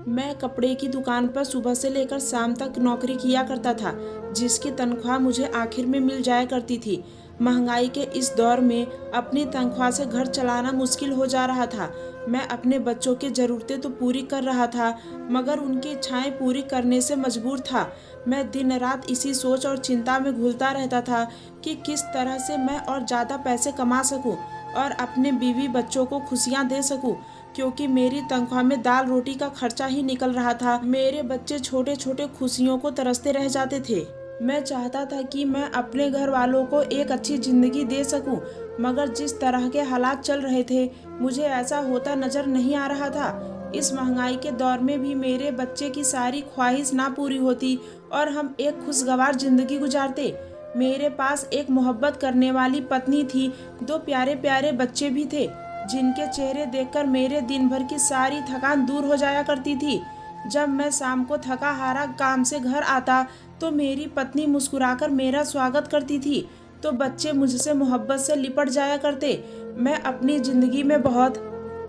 मैं कपड़े की दुकान पर सुबह से लेकर शाम तक नौकरी किया करता था, जिसकी तनख्वाह मुझे आखिर में मिल जाया करती थी। महंगाई के इस दौर में अपनी तनख्वाह से घर चलाना मुश्किल हो जा रहा था। मैं अपने बच्चों की ज़रूरतें तो पूरी कर रहा था, मगर उनकी इच्छाएं पूरी करने से मजबूर था। मैं दिन रात इसी सोच और चिंता में घुलता रहता था कि किस तरह से मैं और ज़्यादा पैसे कमा सकूं और अपने बीवी बच्चों को खुशियां दे सकूं, क्योंकि मेरी तनख्वाह में दाल रोटी का खर्चा ही निकल रहा था। मेरे बच्चे छोटे छोटे खुशियों को तरसते रह जाते थे। मैं चाहता था कि मैं अपने घर वालों को एक अच्छी जिंदगी दे सकूं, मगर जिस तरह के हालात चल रहे थे, मुझे ऐसा होता नजर नहीं आ रहा था। इस महंगाई के दौर में भी मेरे बच्चे की सारी ख्वाहिश ना पूरी होती और हम एक खुशगवार जिंदगी गुजारते। मेरे पास एक मोहब्बत करने वाली पत्नी थी, दो प्यारे प्यारे बच्चे भी थे, जिनके चेहरे देखकर मेरे दिन भर की सारी थकान दूर हो जाया करती थी। जब मैं शाम को थका हारा काम से घर आता तो मेरी पत्नी मुस्कुराकर मेरा स्वागत करती थी, तो बच्चे मुझसे मोहब्बत से लिपट जाया करते। मैं अपनी जिंदगी में बहुत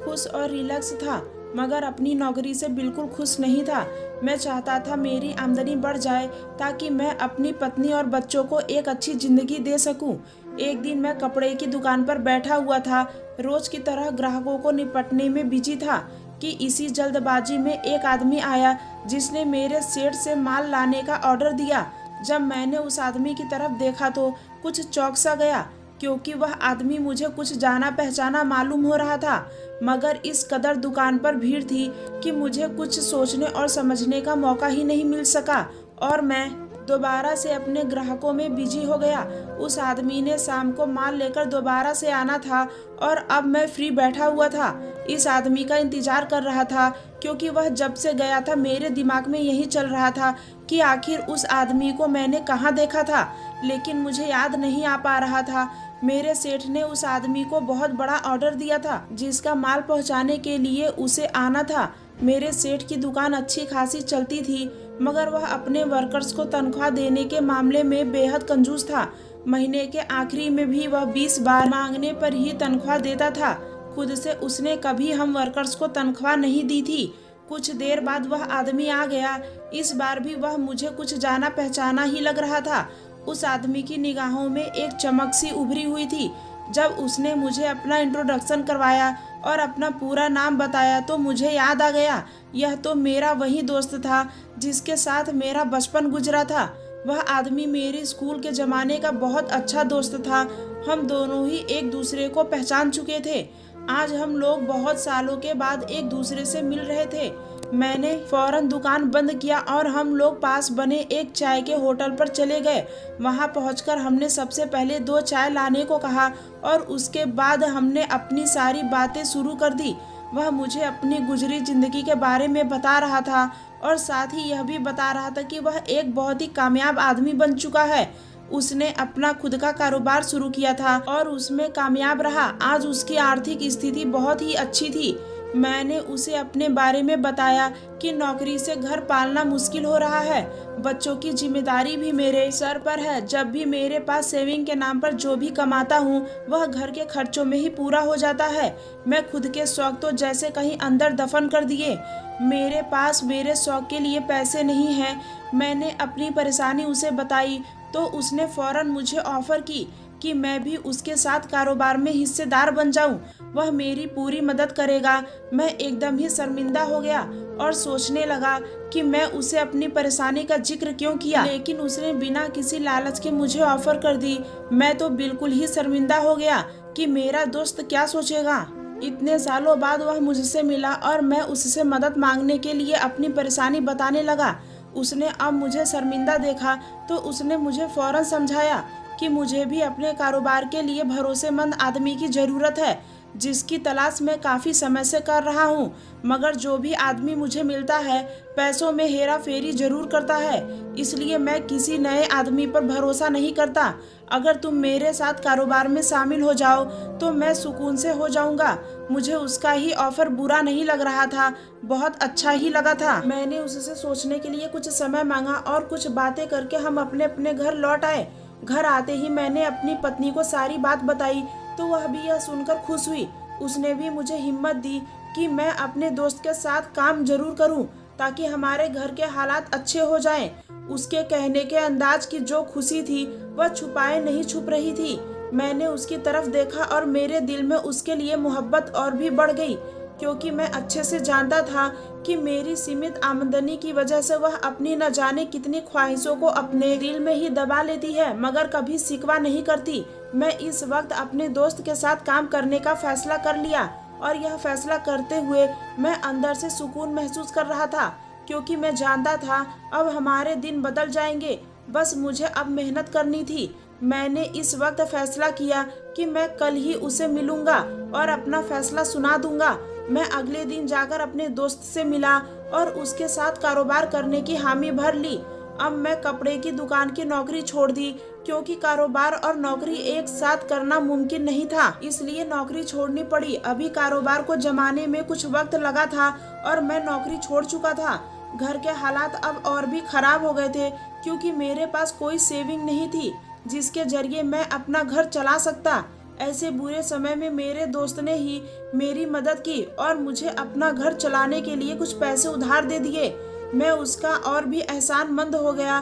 खुश और रिलैक्स था, मगर अपनी नौकरी से बिल्कुल खुश नहीं था। मैं चाहता था मेरी आमदनी बढ़ जाए ताकि मैं अपनी पत्नी और बच्चों को एक अच्छी जिंदगी दे सकूं। एक दिन मैं कपड़े की दुकान पर बैठा हुआ था, रोज की तरह ग्राहकों को निपटने में बिजी था कि इसी जल्दबाजी में एक आदमी आया जिसने मेरे सेठ से माल लाने का ऑर्डर दिया। जब मैंने उस आदमी की तरफ देखा तो कुछ चौंक सा गया, क्योंकि वह आदमी मुझे कुछ जाना पहचाना मालूम हो रहा था, मगर इस कदर दुकान पर भीड़ थी कि मुझे कुछ सोचने और समझने का मौका ही नहीं मिल सका और मैं दोबारा से अपने ग्राहकों में बिजी हो गया। उस आदमी ने शाम को माल लेकर दोबारा से आना था और अब मैं फ्री बैठा हुआ था। इस आदमी का इंतजार कर रहा था, क्योंकि वह जब से गया था मेरे दिमाग में यही चल रहा था कि आखिर उस आदमी को मैंने कहाँ देखा था, लेकिन मुझे याद नहीं आ पा रहा था। मेरे सेठ ने उस आदमी को बहुत बड़ा ऑर्डर दिया था, जिसका माल पहुंचाने के लिए उसे आना था। मेरे सेठ की दुकान अच्छी खासी चलती थी, मगर वह अपने वर्कर्स को तनख्वाह देने के मामले में बेहद कंजूस था। महीने के आखिरी में भी वह 20 बार मांगने पर ही तनख्वाह देता था। खुद से उसने कभी हम वर्कर्स को तनख्वाह नहीं दी थी। कुछ देर बाद वह आदमी आ गया। इस बार भी वह मुझे कुछ जाना पहचाना ही लग रहा था। उस आदमी की निगाहों में एक चमक सी उभरी हुई थी। जब उसने मुझे अपना इंट्रोडक्शन करवाया और अपना पूरा नाम बताया तो मुझे याद आ गया, यह तो मेरा वही दोस्त था जिसके साथ मेरा बचपन गुजरा था। वह आदमी मेरे स्कूल के ज़माने का बहुत अच्छा दोस्त था। हम दोनों ही एक दूसरे को पहचान चुके थे। आज हम लोग बहुत सालों के बाद एक दूसरे से मिल रहे थे। मैंने फौरन दुकान बंद किया और हम लोग पास बने एक चाय के होटल पर चले गए। वहां पहुंचकर हमने सबसे पहले 2 चाय लाने को कहा और उसके बाद हमने अपनी सारी बातें शुरू कर दी। वह मुझे अपनी गुजरी जिंदगी के बारे में बता रहा था और साथ ही यह भी बता रहा था कि वह एक बहुत ही कामयाब आदमी बन चुका है। उसने अपना खुद का कारोबार शुरू किया था और उसमें कामयाब रहा। आज उसकी आर्थिक स्थिति बहुत ही अच्छी थी। मैंने उसे अपने बारे में बताया कि नौकरी से घर पालना मुश्किल हो रहा है, बच्चों की जिम्मेदारी भी मेरे सर पर है। जब भी मेरे पास सेविंग के नाम पर जो भी कमाता हूँ वह घर के खर्चों में ही पूरा हो जाता है। मैं खुद के शौक तो जैसे कहीं अंदर दफन कर दिए। मेरे पास मेरे शौक के लिए पैसे नहीं हैं। मैंने अपनी परेशानी उसे बताई तो उसने फौरन मुझे ऑफर की कि मैं भी उसके साथ कारोबार में हिस्सेदार बन जाऊं। वह मेरी पूरी मदद करेगा। मैं एकदम ही शर्मिंदा हो गया और सोचने लगा कि मैं उसे अपनी परेशानी का जिक्र क्यों किया, लेकिन उसने बिना किसी लालच के मुझे ऑफर कर दी। मैं तो बिल्कुल ही शर्मिंदा हो गया कि मेरा दोस्त क्या सोचेगा। इतने सालों बाद वह मुझसे मिला और मैं उससे मदद मांगने के लिए अपनी परेशानी बताने लगा। उसने अब मुझे शर्मिंदा देखा तो उसने मुझे फौरन समझाया कि मुझे भी अपने कारोबार के लिए भरोसेमंद आदमी की ज़रूरत है, जिसकी तलाश मैं काफ़ी समय से कर रहा हूँ। मगर जो भी आदमी मुझे मिलता है पैसों में हेरा फेरी जरूर करता है, इसलिए मैं किसी नए आदमी पर भरोसा नहीं करता। अगर तुम मेरे साथ कारोबार में शामिल हो जाओ तो मैं सुकून से हो जाऊंगा। मुझे उसका ही ऑफर बुरा नहीं लग रहा था, बहुत अच्छा ही लगा था। मैंने उससे सोचने के लिए कुछ समय मांगा और कुछ बातें करके हम अपने अपने घर लौट आए। घर आते ही मैंने अपनी पत्नी को सारी बात बताई तो वह भी यह सुनकर खुश हुई। उसने भी मुझे हिम्मत दी कि मैं अपने दोस्त के साथ काम जरूर करूं। ताकि हमारे घर के हालात अच्छे हो जाएं। उसके कहने के अंदाज की जो खुशी थी वह छुपाए नहीं छुप रही थी। मैंने उसकी तरफ देखा और मेरे दिल में उसके लिए मोहब्बत और भी बढ़ गई, क्योंकि मैं अच्छे से जानता था कि मेरी सीमित आमदनी की वजह से वह अपनी न जाने कितनी ख्वाहिशों को अपने दिल में ही दबा लेती है, मगर कभी शिकवा नहीं करती। मैं इस वक्त अपने दोस्त के साथ काम करने का फैसला कर लिया, और यह फैसला करते हुए मैं अंदर से सुकून महसूस कर रहा था, क्योंकि मैं जानता था अब हमारे दिन बदल जाएंगे। बस मुझे अब मेहनत करनी थी। मैंने इस वक्त फैसला किया कि मैं कल ही उसे मिलूंगा और अपना फैसला सुना दूंगा। मैं अगले दिन जाकर अपने दोस्त से मिला और उसके साथ कारोबार करने की हामी भर ली। अब मैं कपड़े की दुकान की नौकरी छोड़ दी, क्योंकि कारोबार और नौकरी एक साथ करना मुमकिन नहीं था, इसलिए नौकरी छोड़नी पड़ी। अभी कारोबार को जमाने में कुछ वक्त लगा था और मैं नौकरी छोड़ चुका था। घर के हालात अब और भी खराब हो गए थे, क्योंकि मेरे पास कोई सेविंग नहीं थी जिसके जरिए मैं अपना घर चला सकता। ऐसे बुरे समय में मेरे दोस्त ने ही मेरी मदद की और मुझे अपना घर चलाने के लिए कुछ पैसे उधार दे दिए। मैं उसका और भी एहसानमंद हो गया,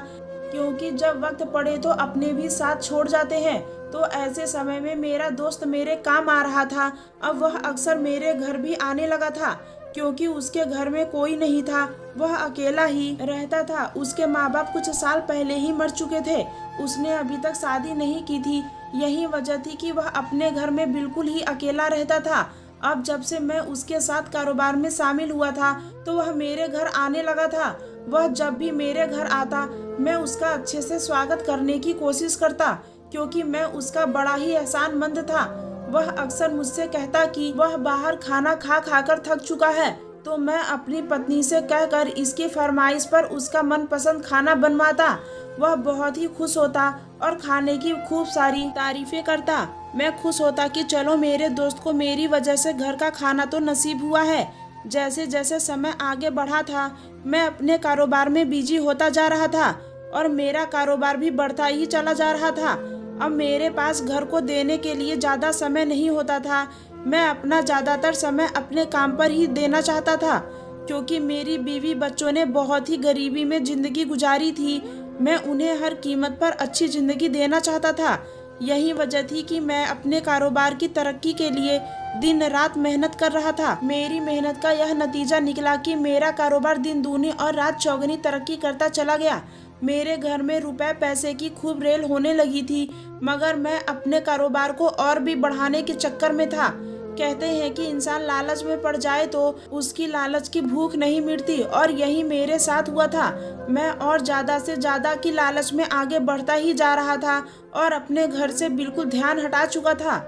क्योंकि जब वक्त पड़े तो अपने भी साथ छोड़ जाते हैं। तो ऐसे समय में मेरा दोस्त मेरे काम आ रहा था। अब वह अक्सर मेरे घर भी आने लगा था, क्योंकि उसके घर में कोई नहीं था, वह अकेला ही रहता था। उसके माँ बाप कुछ साल पहले ही मर चुके थे। उसने अभी तक शादी नहीं की थी। यही वजह थी कि वह अपने घर में बिल्कुल ही अकेला रहता था। अब जब से मैं उसके साथ कारोबार में शामिल हुआ था तो वह मेरे घर आने लगा था। वह जब भी मेरे घर आता मैं उसका अच्छे से स्वागत करने की कोशिश करता, क्योंकि मैं उसका बड़ा ही एहसानमंद था। वह अक्सर मुझसे कहता कि वह बाहर खाना खा खाकर थक चुका है, तो मैं अपनी पत्नी से कहकर इसकी फरमाइश पर उसका मनपसंद खाना बनवाता। वह बहुत ही खुश होता और खाने की खूब सारी तारीफें करता। मैं खुश होता कि चलो मेरे दोस्त को मेरी वजह से घर का खाना तो नसीब हुआ है। जैसे जैसे समय आगे बढ़ा था मैं अपने कारोबार में बिजी होता जा रहा था और मेरा कारोबार भी बढ़ता ही चला जा रहा था। अब मेरे पास घर को देने के लिए ज़्यादा समय नहीं होता था। मैं अपना ज़्यादातर समय अपने काम पर ही देना चाहता था, क्योंकि मेरी बीवी बच्चों ने बहुत ही गरीबी में ज़िंदगी गुजारी थी। मैं उन्हें हर कीमत पर अच्छी ज़िंदगी देना चाहता था। यही वजह थी कि मैं अपने कारोबार की तरक्की के लिए दिन रात मेहनत कर रहा था। मेरी मेहनत का यह नतीजा निकला कि मेरा कारोबार दिन दूनी और रात चौगुनी तरक्की करता चला गया। मेरे घर में रुपए पैसे की खूब रेल होने लगी थी, मगर मैं अपने कारोबार को और भी बढ़ाने के चक्कर में था। कहते हैं कि इंसान लालच में पड़ जाए तो उसकी लालच की भूख नहीं मिटती, और यही मेरे साथ हुआ था। मैं और ज़्यादा से ज़्यादा की लालच में आगे बढ़ता ही जा रहा था और अपने घर से बिल्कुल ध्यान हटा चुका था।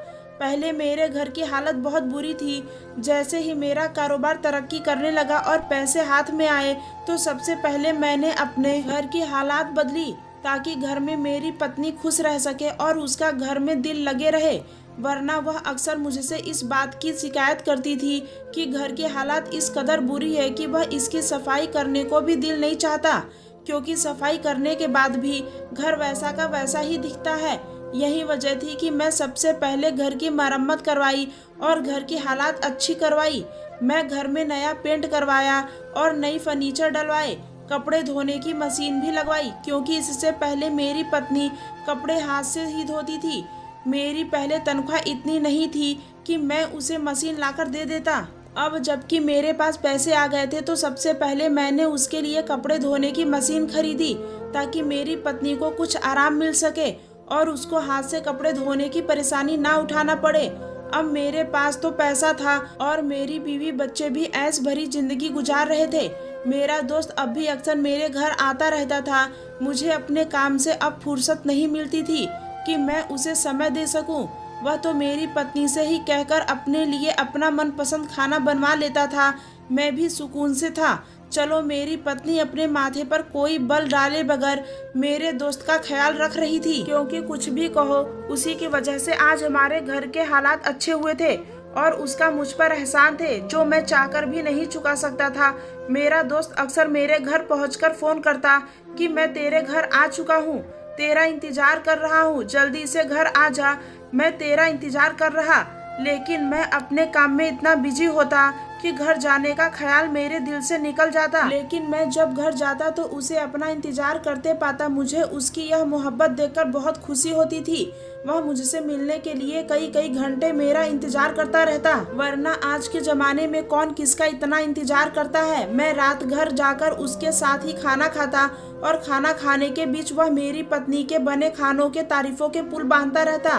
पहले मेरे घर की हालत बहुत बुरी थी। जैसे ही मेरा कारोबार तरक्की करने लगा और पैसे हाथ में आए तो सबसे पहले मैंने अपने घर की हालात बदली, ताकि घर में मेरी पत्नी खुश रह सके और उसका घर में दिल लगे रहे। वरना वह अक्सर मुझसे इस बात की शिकायत करती थी कि घर की हालात इस कदर बुरी है कि वह इसकी सफाई करने को भी दिल नहीं चाहता, क्योंकि सफाई करने के बाद भी घर वैसा का वैसा ही दिखता है। यही वजह थी कि मैं सबसे पहले घर की मरम्मत करवाई और घर की हालात अच्छी करवाई। मैं घर में नया पेंट करवाया और नई फर्नीचर डलवाए। कपड़े धोने की मशीन भी लगवाई, क्योंकि इससे पहले मेरी पत्नी कपड़े हाथ से ही धोती थी। मेरी पहले तनख्वाह इतनी नहीं थी कि मैं उसे मशीन लाकर दे देता। अब जबकि मेरे पास पैसे आ गए थे तो सबसे पहले मैंने उसके लिए कपड़े धोने की मशीन खरीदी, ताकि मेरी पत्नी को कुछ आराम मिल सके और उसको हाथ से कपड़े धोने की परेशानी ना उठाना पड़े। अब मेरे पास तो पैसा था और मेरी बीवी बच्चे भी ऐश भरी जिंदगी गुजार रहे थे। मेरा दोस्त अब भी अक्सर मेरे घर आता रहता था। मुझे अपने काम से अब फुर्सत नहीं मिलती थी कि मैं उसे समय दे सकूं। वह तो मेरी पत्नी से ही कहकर अपने लिए अपना मनपसंद खाना बनवा लेता था। मैं भी सुकून से था। चलो मेरी पत्नी अपने माथे पर कोई बल डाले बगैर मेरे दोस्त का ख्याल रख रही थी, क्योंकि कुछ भी कहो उसी की वजह से आज हमारे घर के हालात अच्छे हुए थे और उसका मुझ पर एहसान थे जो मैं चाहकर भी नहीं चुका सकता था। मेरा दोस्त अक्सर मेरे घर पहुंचकर फोन करता कि मैं तेरे घर आ चुका हूँ, तेरा इंतजार कर रहा हूँ, जल्दी से घर आ जा, मैं तेरा इंतजार कर रहा। लेकिन मैं अपने काम में इतना बिजी होता कि घर जाने का ख्याल मेरे दिल से निकल जाता। लेकिन मैं जब घर जाता तो उसे अपना इंतजार करते पाता। मुझे उसकी यह मोहब्बत देखकर बहुत खुशी होती थी। वह मुझसे मिलने के लिए कई कई घंटे मेरा इंतजार करता रहता, वरना आज के जमाने में कौन किसका इतना इंतजार करता है। मैं रात घर जाकर उसके साथ ही खाना खाता और खाना खाने के बीच वह मेरी पत्नी के बने खानों के तारीफों के पुल बांधता रहता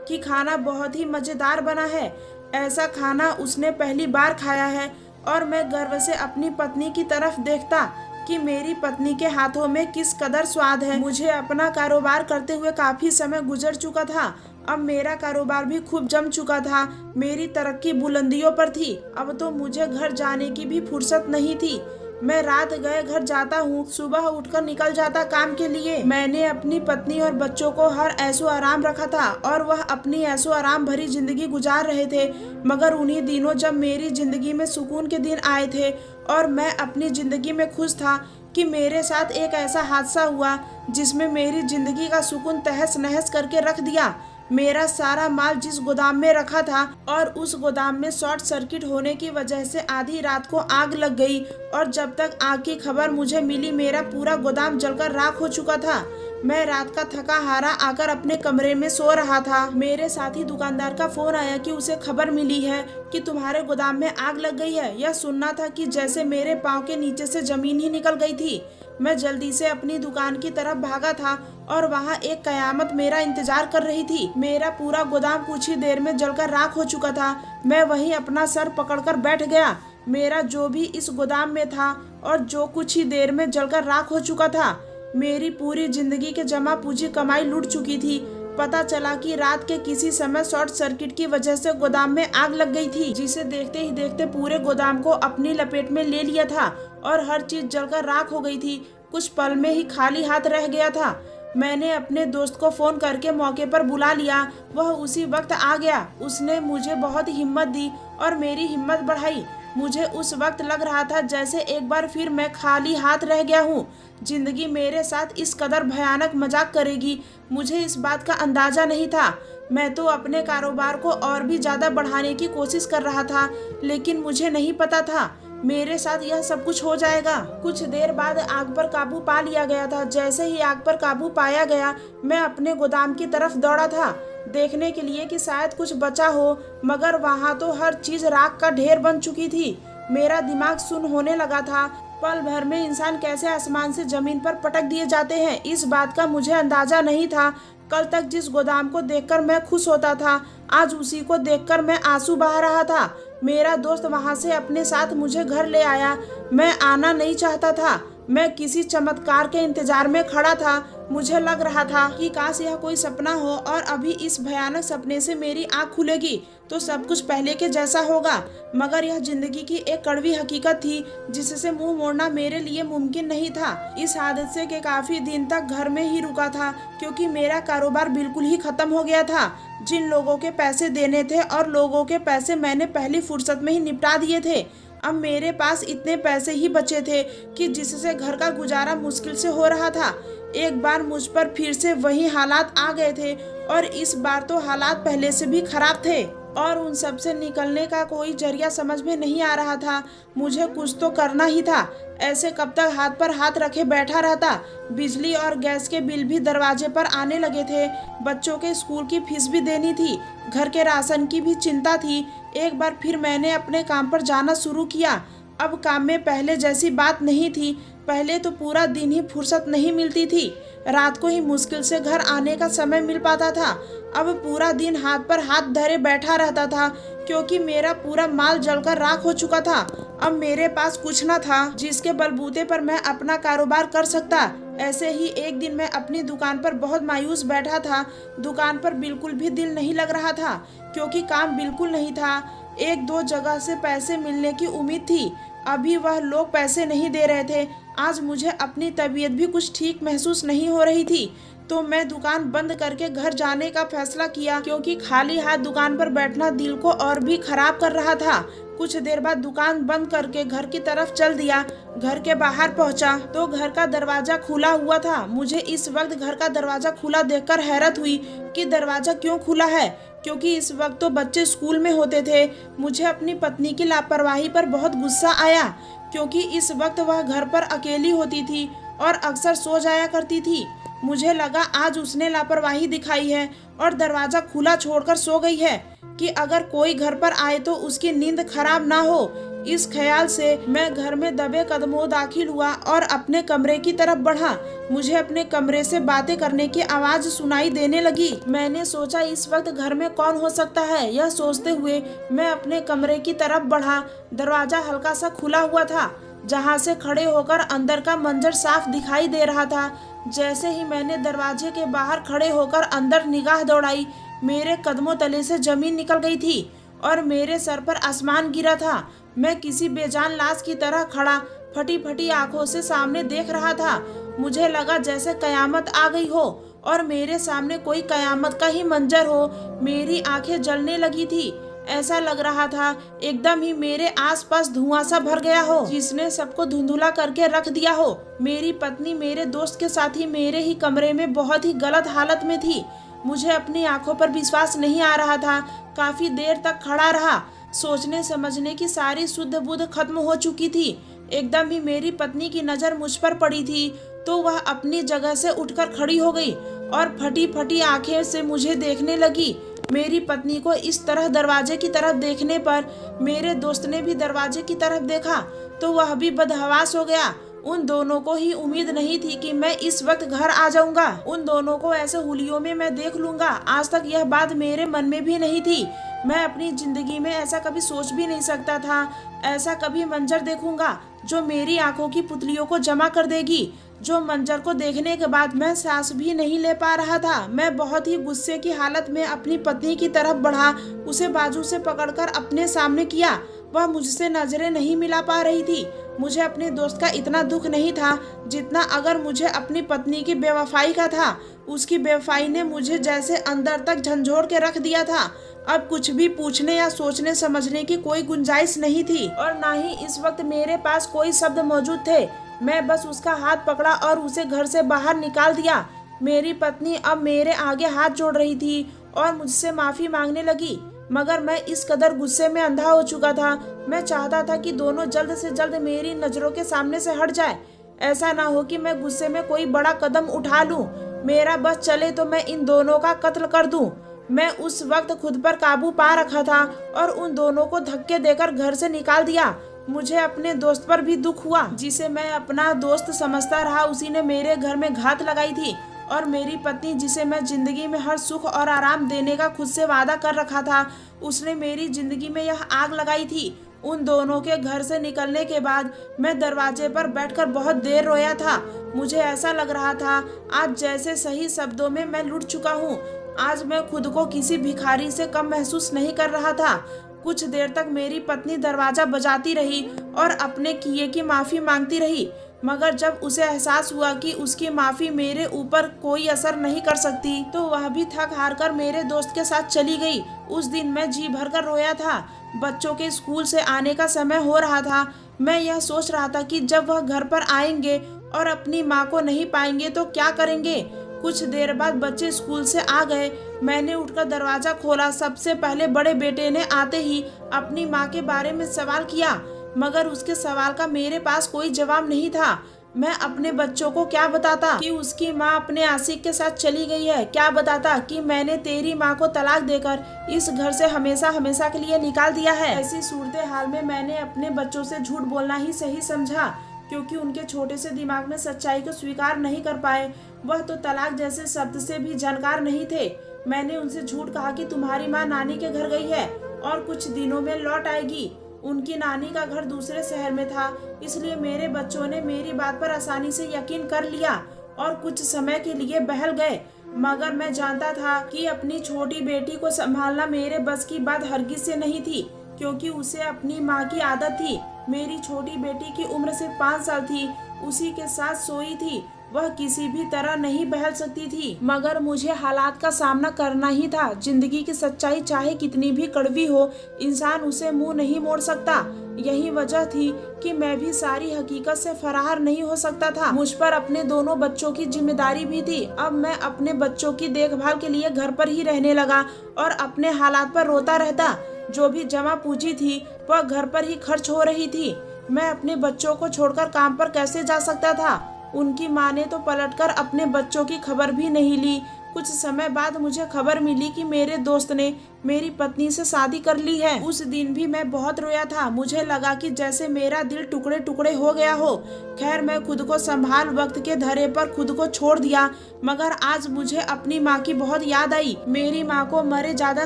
कि खाना बहुत ही मजेदार बना है। ऐसा खाना उसने पहली बार खाया है और मैं गर्व से अपनी पत्नी की तरफ देखता कि मेरी पत्नी के हाथों में किस कदर स्वाद है। मुझे अपना कारोबार करते हुए काफी समय गुजर चुका था। अब मेरा कारोबार भी खूब जम चुका था। मेरी तरक्की बुलंदियों पर थी। अब तो मुझे घर जाने की भी फुर्सत नहीं थी। मैं रात गए घर जाता हूँ, सुबह उठकर निकल जाता काम के लिए। मैंने अपनी पत्नी और बच्चों को हर ऐशो आराम रखा था और वह अपनी ऐशो आराम भरी जिंदगी गुजार रहे थे। मगर उन्हीं दिनों जब मेरी जिंदगी में सुकून के दिन आए थे और मैं अपनी जिंदगी में खुश था कि मेरे साथ एक ऐसा हादसा हुआ जिसमें मेरी जिंदगी का सुकून तहस नहस करके रख दिया। मेरा सारा माल जिस गोदाम में रखा था और उस गोदाम में शॉर्ट सर्किट होने की वजह से आधी रात को आग लग गई और जब तक आग की खबर मुझे मिली मेरा पूरा गोदाम जलकर राख हो चुका था। मैं रात का थका हारा आकर अपने कमरे में सो रहा था। मेरे साथी दुकानदार का फोन आया कि उसे खबर मिली है कि तुम्हारे गोदाम में आग लग गई है। यह सुनना था कि जैसे मेरे पाँव के नीचे से जमीन ही निकल गई थी। मैं जल्दी से अपनी दुकान की तरफ भागा था और वहाँ एक कयामत मेरा इंतजार कर रही थी। मेरा पूरा गोदाम कुछ ही देर में जलकर राख हो चुका था। मैं वहीं अपना सर पकड़कर बैठ गया। मेरा जो भी इस गोदाम में था और जो कुछ ही देर में जलकर राख हो चुका था। मेरी पूरी जिंदगी के जमा पूंजी कमाई लूट चुकी थी। पता चला कि रात के किसी समय शॉर्ट सर्किट की वजह से गोदाम में आग लग गई थी, जिसे देखते ही देखते पूरे गोदाम को अपनी लपेट में ले लिया था और हर चीज जलकर राख हो गई थी। कुछ पल में ही खाली हाथ रह गया था। मैंने अपने दोस्त को फोन करके मौके पर बुला लिया। वह उसी वक्त आ गया। उसने मुझे बहुत हिम्मत दी और मेरी हिम्मत बढ़ाई। मुझे उस वक्त लग रहा था जैसे एक बार फिर मैं खाली हाथ रह गया हूँ। जिंदगी मेरे साथ इस कदर भयानक मजाक करेगी, मुझे इस बात का अंदाजा नहीं था। मैं तो अपने कारोबार को और भी ज्यादा बढ़ाने की कोशिश कर रहा था, लेकिन मुझे नहीं पता था मेरे साथ यह सब कुछ हो जाएगा। कुछ देर बाद आग पर काबू पा लिया गया था। जैसे ही आग पर काबू पाया गया, मैं अपने गोदाम की तरफ दौड़ा था देखने के लिए कि शायद कुछ बचा हो, मगर वहाँ तो हर चीज राख का ढेर बन चुकी थी। मेरा दिमाग सुन्न होने लगा था। पल भर में इंसान कैसे आसमान से जमीन पर पटक दिए जाते हैं, इस बात का मुझे अंदाजा नहीं था। कल तक जिस गोदाम को देखकर मैं खुश होता था, आज उसी को देखकर मैं आंसू बहा रहा था। मेरा दोस्त वहां से अपने साथ मुझे घर ले आया। मैं आना नहीं चाहता था। मैं किसी चमत्कार के इंतजार में खड़ा था। मुझे लग रहा था कि काश यह कोई सपना हो और अभी इस भयानक सपने से मेरी आंख खुलेगी तो सब कुछ पहले के जैसा होगा। मगर यह जिंदगी की एक कड़वी हकीकत थी जिससे मुंह मोड़ना मेरे लिए मुमकिन नहीं था। इस हादसे के काफी दिन तक घर में ही रुका था क्योंकि मेरा कारोबार बिल्कुल ही खत्म हो गया था। जिन लोगों के पैसे देने थे और लोगों के पैसे मैंने पहली फुर्सत में ही निपटा दिए थे। अब मेरे पास इतने पैसे ही बचे थे कि जिससे घर का गुजारा मुश्किल से हो रहा था। एक बार मुझ पर फिर से वही हालात आ गए थे और इस बार तो हालात पहले से भी खराब थे और उन सब से निकलने का कोई जरिया समझ में नहीं आ रहा था। मुझे कुछ तो करना ही था। ऐसे कब तक हाथ पर हाथ रखे बैठा रहता। बिजली और गैस के बिल भी दरवाजे पर आने लगे थे। बच्चों के स्कूल की फीस भी देनी थी। घर के राशन की भी चिंता थी। एक बार फिर मैंने अपने काम पर जाना शुरू किया। अब काम में पहले जैसी बात नहीं थी। पहले तो पूरा दिन ही फुर्सत नहीं मिलती थी। रात को ही मुश्किल से घर आने का समय मिल पाता था। अब पूरा दिन हाथ पर हाथ धरे बैठा रहता था क्योंकि मेरा पूरा माल जलकर राख हो चुका था। अब मेरे पास कुछ न था जिसके बलबूते पर मैं अपना कारोबार कर सकता। ऐसे ही एक दिन मैं अपनी दुकान पर बहुत मायूस बैठा था। दुकान पर बिल्कुल भी दिल नहीं लग रहा था क्योंकि काम बिल्कुल नहीं था। एक दो जगह से पैसे मिलने की उम्मीद थी, अभी वह लोग पैसे नहीं दे रहे थे। आज मुझे अपनी तबीयत भी कुछ ठीक महसूस नहीं हो रही थी, तो मैं दुकान बंद करके घर जाने का फैसला किया क्योंकि खाली हाथ दुकान पर बैठना दिल को और भी खराब कर रहा था। कुछ देर बाद दुकान बंद करके घर की तरफ चल दिया। घर के बाहर पहुंचा तो घर का दरवाजा खुला हुआ था। मुझे इस वक्त घर का दरवाजा खुला देखकर हैरत हुई कि दरवाजा क्यों खुला है, क्योंकि इस वक्त तो बच्चे स्कूल में होते थे। मुझे अपनी पत्नी की लापरवाही पर बहुत गुस्सा आया, क्योंकि इस वक्त वह घर पर अकेली होती थी और अक्सर सो जाया करती थी। मुझे लगा आज उसने लापरवाही दिखाई है और दरवाज़ा खुला छोड़कर सो गई है कि अगर कोई घर पर आए तो उसकी नींद खराब ना हो। इस ख्याल से मैं घर में दबे कदमों दाखिल हुआ और अपने कमरे की तरफ बढ़ा। मुझे अपने कमरे से बातें करने की आवाज़ सुनाई देने लगी। मैंने सोचा इस वक्त घर में कौन हो सकता है। यह सोचते हुए मैं अपने कमरे की तरफ बढ़ा। दरवाज़ा हल्का सा खुला हुआ था, जहाँ से खड़े होकर अंदर का मंजर साफ दिखाई दे रहा था। जैसे ही मैंने दरवाजे के बाहर खड़े होकर अंदर निगाह दौड़ाई, मेरे कदमों तले से जमीन निकल गई थी और मेरे सर पर आसमान गिरा था। मैं किसी बेजान लाश की तरह खड़ा फटी फटी आंखों से सामने देख रहा था। मुझे लगा जैसे कयामत आ गई हो और मेरे सामने कोई कयामत का ही मंजर हो। मेरी आंखें जलने लगी थी। ऐसा लग रहा था एकदम ही मेरे आसपास धुआं सा भर गया हो, जिसने सबको धुंधुला करके रख दिया हो। मेरी पत्नी मेरे दोस्त के साथ ही मेरे ही कमरे में बहुत ही गलत हालत में थी। मुझे अपनी आंखों पर विश्वास नहीं आ रहा था। काफी देर तक खड़ा रहा। सोचने समझने की सारी शुद्ध बुद्ध खत्म हो चुकी थी। एकदम ही मेरी पत्नी की नजर मुझ पर पड़ी थी तो वह अपनी जगह से उठकर खड़ी हो गई और फटी फटी आंखें से मुझे देखने लगी। मेरी पत्नी को इस तरह दरवाजे की तरफ देखने पर मेरे दोस्त ने भी दरवाजे की तरफ देखा तो वह भी बदहवास हो गया। उन दोनों को ही उम्मीद नहीं थी कि मैं इस वक्त घर आ जाऊंगा। उन दोनों को ऐसे हुलियों में मैं देख लूंगा, आज तक यह बात मेरे मन में भी नहीं थी। मैं अपनी जिंदगी में ऐसा कभी सोच भी नहीं सकता था। ऐसा कभी मंजर देखूंगा जो मेरी आंखों की पुतलियों को जमा कर देगी। जो मंजर को देखने के बाद मैं सांस भी नहीं ले पा रहा था। मैं बहुत ही गुस्से की हालत में अपनी पत्नी की तरफ बढ़ा, उसे बाजू से पकड़कर अपने सामने किया। वह मुझसे नजरें नहीं मिला पा रही थी। मुझे अपने दोस्त का इतना दुख नहीं था जितना अगर मुझे अपनी पत्नी की बेवफाई का था। उसकी बेवफाई ने मुझे जैसे अंदर तक झंझोड़ के रख दिया था। अब कुछ भी पूछने या सोचने समझने की कोई गुंजाइश नहीं थी और ना ही इस वक्त मेरे पास कोई शब्द मौजूद थे। मैं बस उसका हाथ पकड़ा और उसे घर से बाहर निकाल दिया। मेरी पत्नी अब मेरे आगे हाथ जोड़ रही थी और मुझसे माफी मांगने लगी, मगर मैं इस कदर गुस्से में अंधा हो चुका था। मैं चाहता था कि दोनों जल्द से जल्द मेरी नजरों के सामने से हट जाए। ऐसा ना हो कि मैं गुस्से में कोई बड़ा कदम उठा लूं। मेरा बस चले तो मैं इन दोनों का कत्ल कर दूं। मैं उस वक्त खुद पर काबू पा रखा था और उन दोनों को धक्के देकर घर से निकाल दिया। मुझे अपने दोस्त पर भी दुख हुआ, जिसे मैं अपना दोस्त समझता रहा। उसी ने मेरे घर में घात लगाई थी और मेरी पत्नी, जिसे मैं जिंदगी में हर सुख और आराम देने का खुद से वादा कर रखा था, उसने मेरी जिंदगी में यह आग लगाई थी। उन दोनों के घर से निकलने के बाद मैं दरवाजे पर बैठकर बहुत देर रोया था। मुझे ऐसा लग रहा था आज जैसे सही शब्दों में मैं लुट चुका हूँ। आज मैं खुद को किसी भिखारी से कम महसूस नहीं कर रहा था। कुछ देर तक मेरी पत्नी दरवाजा बजाती रही और अपने किए की माफी मांगती रही, मगर जब उसे एहसास हुआ कि उसकी माफी मेरे ऊपर कोई असर नहीं कर सकती तो वह भी थक हार कर मेरे दोस्त के साथ चली गई। उस दिन मैं जी भर कर रोया था। बच्चों के स्कूल से आने का समय हो रहा था। मैं यह सोच रहा था कि जब वह घर पर आएंगे और अपनी माँ को नहीं पाएंगे तो क्या करेंगे। कुछ देर बाद बच्चे स्कूल से आ गए। मैंने उठकर दरवाजा खोला। सबसे पहले बड़े बेटे ने आते ही अपनी माँ के बारे में सवाल किया, मगर उसके सवाल का मेरे पास कोई जवाब नहीं था। मैं अपने बच्चों को क्या बताता कि उसकी माँ अपने आशिक के साथ चली गई है? क्या बताता कि मैंने तेरी माँ को तलाक देकर इस घर से हमेशा हमेशा के लिए निकाल दिया है? ऐसी सूरत हाल में मैंने अपने बच्चों से झूठ बोलना ही सही समझा, क्योंकि उनके छोटे से दिमाग में सच्चाई को स्वीकार नहीं कर पाए। वह तो तलाक जैसे शब्द से भी जानकार नहीं थे। मैंने उनसे झूठ कहा कि तुम्हारी माँ नानी के घर गई है और कुछ दिनों में लौट आएगी। उनकी नानी का घर दूसरे शहर में था, इसलिए मेरे बच्चों ने मेरी बात पर आसानी से यकीन कर लिया और कुछ समय के लिए बहल गए। मगर मैं जानता था कि अपनी छोटी बेटी को संभालना मेरे बस की बात हरगिज से नहीं थी, क्योंकि उसे अपनी माँ की आदत थी। मेरी छोटी बेटी की उम्र सिर्फ 5 साल थी। उसी के साथ सोई थी वह किसी भी तरह नहीं बहल सकती थी, मगर मुझे हालात का सामना करना ही था। जिंदगी की सच्चाई चाहे कितनी भी कड़वी हो, इंसान उसे मुंह नहीं मोड़ सकता। यही वजह थी कि मैं भी सारी हकीकत से फरार नहीं हो सकता था। मुझ पर अपने दोनों बच्चों की जिम्मेदारी भी थी। अब मैं अपने बच्चों की देखभाल के लिए घर पर ही रहने लगा और अपने हालात पर रोता रहता। जो भी जमा पूंजी थी वह घर पर ही खर्च हो रही थी। मैं अपने बच्चों को छोड़कर काम पर कैसे जा सकता था? उनकी माँ ने तो पलटकर अपने बच्चों की खबर भी नहीं ली। कुछ समय बाद मुझे खबर मिली कि मेरे दोस्त ने मेरी पत्नी से शादी कर ली है। उस दिन भी मैं बहुत रोया था। मुझे लगा कि जैसे मेरा दिल टुकड़े टुकड़े हो गया हो। खैर, मैं खुद को संभाल वक्त के धरे पर खुद को छोड़ दिया। मगर आज मुझे अपनी माँ की बहुत याद आई। मेरी माँ को मरे ज्यादा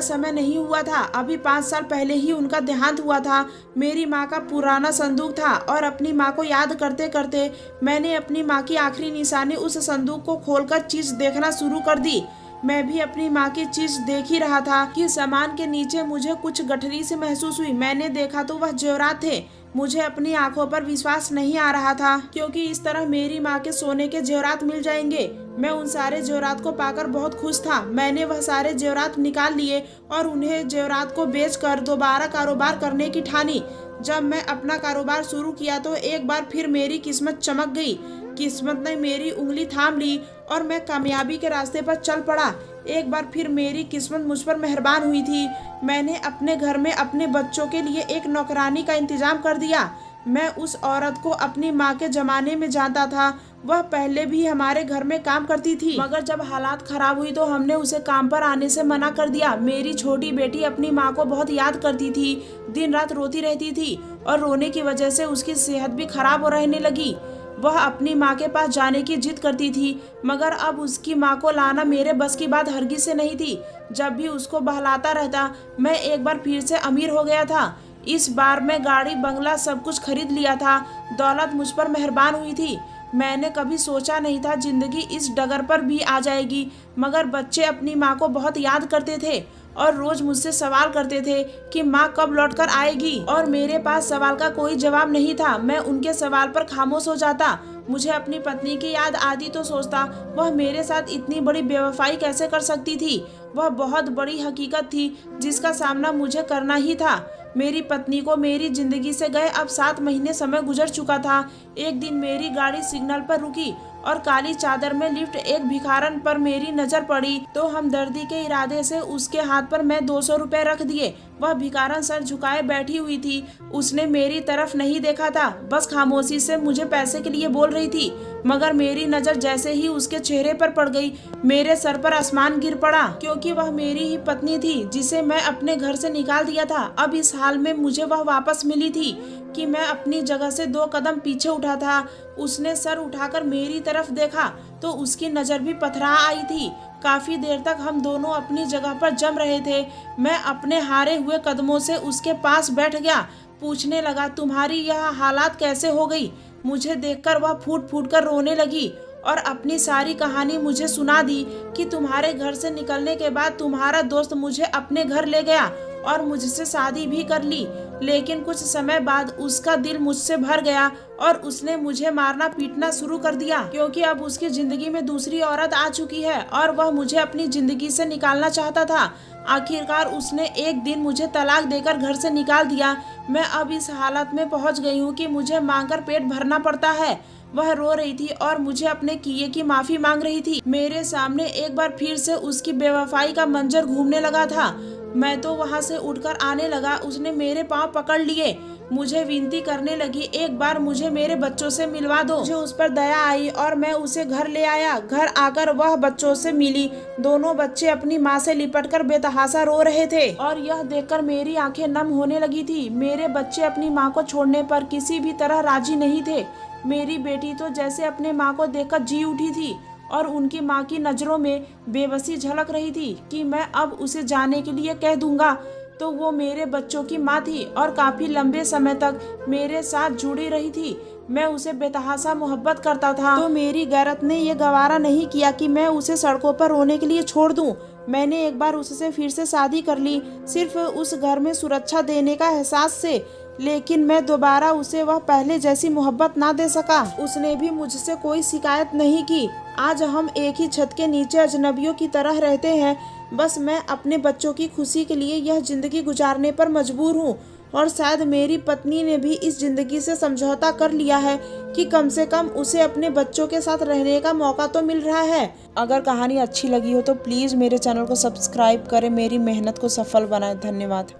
समय नहीं हुआ था, अभी 5 साल पहले ही उनका देहांत हुआ था। मेरी माँ का पुराना संदूक था और अपनी माँ को याद करते करते मैंने अपनी माँ की आखिरी निशानी उस संदूक को खोलकर चीज देखना शुरू कर दी। मैं भी अपनी माँ की चीज देख ही रहा था कि सामान के नीचे मुझे कुछ गठरी से महसूस हुई। मैंने देखा तो वह जेवरात थे। मुझे अपनी आंखों पर विश्वास नहीं आ रहा था, क्योंकि इस तरह मेरी माँ के सोने के जेवरात मिल जाएंगे। मैं उन सारे जेवरात को पाकर बहुत खुश था। मैंने वह सारे जेवरात निकाल लिए और उन्हें जेवरात को बेचकर दोबारा कारोबार करने की ठानी। जब मैं अपना कारोबार शुरू किया तो एक बार फिर मेरी किस्मत चमक गई। किस्मत ने मेरी उंगली थाम ली और मैं कामयाबी के रास्ते पर चल पड़ा। एक बार फिर मेरी किस्मत मुझ पर मेहरबान हुई थी। मैंने अपने घर में अपने बच्चों के लिए एक नौकरानी का इंतजाम कर दिया। मैं उस औरत को अपनी माँ के जमाने में जानता था। वह पहले भी हमारे घर में काम करती थी, मगर जब हालात खराब हुई तो हमने उसे काम पर आने से मना कर दिया। मेरी छोटी बेटी अपनी माँ को बहुत याद करती थी, दिन रात रोती रहती थी और रोने की वजह से उसकी सेहत भी खराब हो रहने लगी। वह अपनी माँ के पास जाने की जिद करती थी, मगर अब उसकी माँ को लाना मेरे बस की बात हरगिज से नहीं थी। जब भी उसको बहलाता रहता, मैं एक बार फिर से अमीर हो गया था। इस बार मैं गाड़ी बंगला सब कुछ खरीद लिया था। दौलत मुझ पर मेहरबान हुई थी। मैंने कभी सोचा नहीं था जिंदगी इस डगर पर भी आ जाएगी। मगर बच्चे अपनी माँ को बहुत याद करते थे और रोज मुझसे सवाल करते थे कि माँ कब लौटकर आएगी, और मेरे पास सवाल का कोई जवाब नहीं था। मैं उनके सवाल पर खामोश हो जाता। मुझे अपनी पत्नी की याद आती तो सोचता, वह मेरे साथ इतनी बड़ी बेवफाई कैसे कर सकती थी। वह बहुत बड़ी हकीकत थी जिसका सामना मुझे करना ही था। मेरी पत्नी को मेरी जिंदगी से गए अब 7 महीने समय गुजर चुका था। एक दिन मेरी गाड़ी सिग्नल पर रुकी और काली चादर में लिफ्ट एक भिखारन पर मेरी नजर पड़ी तो हमदर्दी के इरादे से उसके हाथ पर मैं 200 रुपए रख दिए। वह भिखारन सर झुकाए बैठी हुई थी। उसने मेरी तरफ नहीं देखा था, बस खामोशी से मुझे पैसे के लिए बोल रही थी। मगर मेरी नजर जैसे ही उसके चेहरे पर पड़ गई, मेरे सर पर आसमान गिर पड़ा, क्योंकि वह मेरी ही पत्नी थी जिसे मैं अपने घर से निकाल दिया था। अब इस हाल में मुझे वह वापस मिली थी कि मैं अपनी जगह से 2 कदम पीछे उठा था। उसने सर उठाकर मेरी तरफ देखा तो उसकी नजर भी पथरा आई थी। काफी देर तक हम दोनों अपनी जगह पर जम रहे थे। मैं अपने हारे हुए कदमों से उसके पास बैठ गया। पूछने लगा, तुम्हारी यह हालात कैसे हो गई? मुझे देखकर वह फूट फूट कर रोने लगी और अपनी सारी कहानी मुझे सुना दी कि तुम्हारे घर से निकलने के बाद तुम्हारा दोस्त मुझे अपने घर ले गया और मुझसे शादी भी कर ली। लेकिन कुछ समय बाद उसका दिल मुझसे भर गया और उसने मुझे मारना पीटना शुरू कर दिया, क्योंकि अब उसकी जिंदगी में दूसरी औरत आ चुकी है और वह मुझे अपनी जिंदगी से निकालना चाहता था। आखिरकार उसने एक दिन मुझे तलाक देकर घर से निकाल दिया। मैं अब इस हालत में पहुंच गई हूँ कि मुझे मांगकर पेट भरना पड़ता है। वह रो रही थी और मुझे अपने किए की माफी मांग रही थी। मेरे सामने एक बार फिर से उसकी बेवफाई का मंजर घूमने लगा था। मैं तो वहां से उठकर आने लगा। उसने मेरे पांव पकड़ लिए, मुझे विनती करने लगी, एक बार मुझे मेरे बच्चों से मिलवा दो। मुझे उस पर दया आई और मैं उसे घर ले आया। घर आकर वह बच्चों से मिली। दोनों बच्चे अपनी माँ से लिपटकर बेतहाशा रो रहे थे और यह देखकर मेरी आंखें नम होने लगी थी। मेरे बच्चे अपनी माँ को छोड़ने पर किसी भी तरह राजी नहीं थे। मेरी बेटी तो जैसे अपने माँ को देखकर जी उठी थी और उनकी माँ की नजरों में बेबसी झलक रही थी कि मैं अब उसे जाने के लिए कह दूंगा। तो वो मेरे बच्चों की माँ थी और काफी लंबे समय तक मेरे साथ जुड़ी रही थी। मैं उसे बेतहाशा मोहब्बत करता था, तो मेरी गैरत ने ये गवारा नहीं किया कि मैं उसे सड़कों पर रोने के लिए छोड़ दूं। मैंने एक बार उससे फिर से शादी कर ली, सिर्फ उस घर में सुरक्षा देने का एहसास से। लेकिन मैं दोबारा उसे वह पहले जैसी मोहब्बत ना दे सका। उसने भी मुझसे कोई शिकायत नहीं की। आज हम एक ही छत के नीचे अजनबियों की तरह रहते हैं। बस मैं अपने बच्चों की खुशी के लिए यह जिंदगी गुजारने पर मजबूर हूँ और शायद मेरी पत्नी ने भी इस जिंदगी से समझौता कर लिया है कि कम से कम उसे अपने बच्चों के साथ रहने का मौका तो मिल रहा है। अगर कहानी अच्छी लगी हो तो प्लीज़ मेरे चैनल को सब्सक्राइब करें, मेरी मेहनत को सफल बनाएं। धन्यवाद।